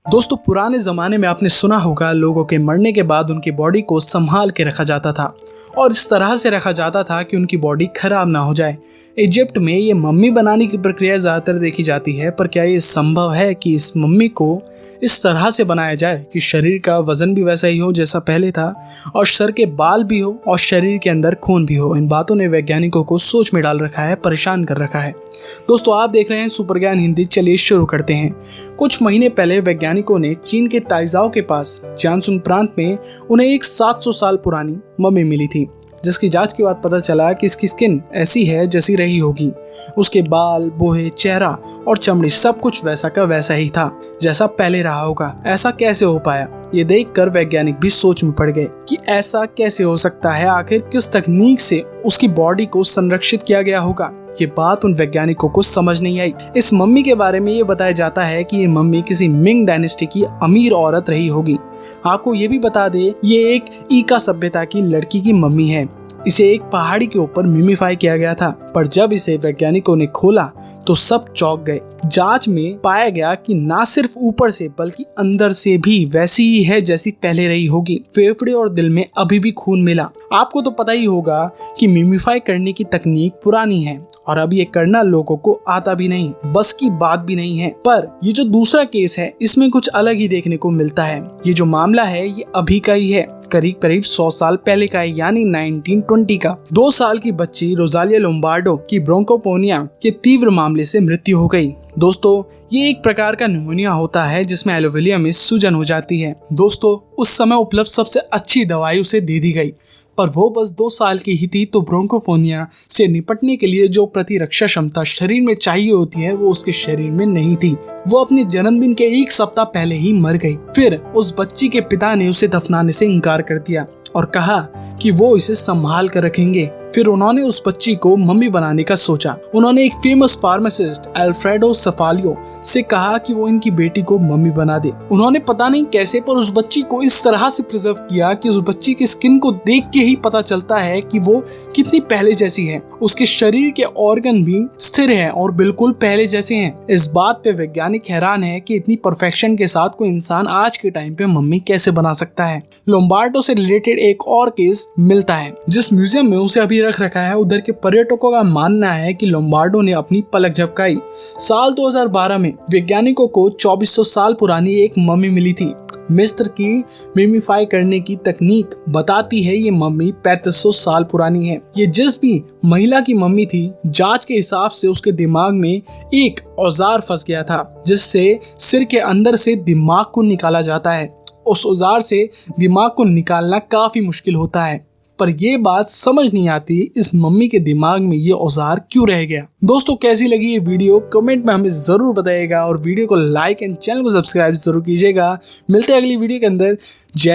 दोस्तों पुराने ज़माने में आपने सुना होगा लोगों के मरने के बाद उनकी बॉडी को संभाल के रखा जाता था और इस तरह से रखा जाता था कि उनकी बॉडी खराब ना हो जाए। इजिप्ट में ये मम्मी बनाने की प्रक्रिया ज़्यादातर देखी जाती है, पर क्या ये संभव है कि इस मम्मी को इस तरह से बनाया जाए कि शरीर का वजन भी वैसा ही हो जैसा पहले था और सर के बाल भी हो और शरीर के अंदर खून भी हो। इन बातों ने वैज्ञानिकों को सोच में डाल रखा है, परेशान कर रखा है। दोस्तों आप देख रहे हैं सुपर ज्ञान हिंदी, चलिए शुरू करते हैं। कुछ महीने पहले वैज्ञानिकों ने चीन के ताइज़ाओ के पास जानसुंग प्रांत में उन्हें एक 700 साल पुरानी मम्मी मिली थी, जिसकी जांच के बाद पता चला कि इसकी स्किन ऐसी है जैसी रही होगी। उसके बाल, बोहे, चेहरा और चमड़ी सब कुछ वैसा का वैसा ही था जैसा पहले रहा होगा। ऐसा कैसे हो पाया? ये देखकर वैज्ञानिक भी सोच में पड़ गए कि ऐसा कैसे हो सकता है। आखिर किस तकनीक से उसकी बॉडी को संरक्षित किया गया होगा? ये बात उन वैज्ञानिकों को समझ नहीं आई। इस मम्मी के बारे में ये बताया जाता है कि ये मम्मी किसी मिंग डायनेस्टी की अमीर औरत रही होगी। आपको ये भी बता दे, ये एक ईका सभ्यता की लड़की की मम्मी है। इसे एक पहाड़ी के ऊपर मिमीफाई किया गया था, पर जब इसे वैज्ञानिकों ने खोला तो सब चौंक गए। जांच में पाया गया कि ना सिर्फ ऊपर से बल्कि अंदर से भी वैसी ही है जैसी पहले रही होगी। फेफड़े और दिल में अभी भी खून मिला। आपको तो पता ही होगा कि मिमीफाई करने की तकनीक पुरानी है और अब ये करना लोगों को आता भी नहीं, बस की बात भी नहीं है। पर ये जो दूसरा केस है, इसमें कुछ अलग ही देखने को मिलता है। ये जो मामला है ये अभी का ही है, करीब 100 साल पहले का है, यानी 1920 का। 2 साल की बच्ची रोजालिया लोम्बार्डो की ब्रोंकोपोनिया के तीव्र मामले से मृत्यु हो गई। दोस्तों ये एक प्रकार का न्यूमोनिया होता है जिसमें एलोवेलिया में सूजन हो जाती है। दोस्तों उस समय उपलब्ध सबसे अच्छी दवाई उसे दे दी गई, पर वो बस 2 साल की ही थी, तो ब्रोंकोपोनिया से निपटने के लिए जो प्रतिरक्षा क्षमता शरीर में चाहिए होती है वो उसके शरीर में नहीं थी। वो अपने जन्मदिन के 1 सप्ताह पहले ही मर गई। फिर उस बच्ची के पिता ने उसे दफनाने से इनकार कर दिया और कहा कि वो इसे संभाल कर रखेंगे। फिर उन्होंने उस बच्ची को मम्मी बनाने का सोचा। उन्होंने एक फेमस फार्मासिस्ट अल्फ्रेडो सफालियो से कहा कि वो इनकी बेटी को मम्मी बना दे। उन्होंने पता नहीं कैसे पर उस बच्ची को इस तरह से प्रिजर्व किया कि उस बच्ची की स्किन को देख के ही पता चलता है कि वो कितनी पहले जैसी है। उसके शरीर के ऑर्गन भी स्थिर हैं और बिल्कुल पहले जैसे हैं। इस बात पे वैज्ञानिक हैरान है कि इतनी परफेक्शन के साथ कोई इंसान आज के टाइम पे मम्मी कैसे बना सकता है। लोम्बार्डो से रिलेटेड एक और केस मिलता है जिस म्यूजियम में उसे अभी रख रखा है। उधर के पर्यटकों का मानना है कि लोम्बार्डो ने अपनी पलक झपकाई। साल 2012 में वैज्ञानिकों को 2400 साल पुरानी एक मम्मी मिली थी। मिस्र की मिमीफाई करने की तकनीक बताती है ये मम्मी 3500 साल पुरानी है। ये जिस भी महिला की मम्मी थी, जांच के हिसाब से उसके दिमाग में एक औजार फंस गया था जिससे सिर के अंदर से दिमाग को निकाला जाता है। उस औजार से दिमाग को निकालना काफी मुश्किल होता है, पर ये बात समझ नहीं आती इस मम्मी के दिमाग में ये औजार क्यों रह गया। दोस्तों कैसी लगी ये वीडियो कमेंट में हमें जरूर बताइएगा और वीडियो को लाइक एंड चैनल को सब्सक्राइब जरूर कीजिएगा। मिलते हैं अगली वीडियो के अंदर। जय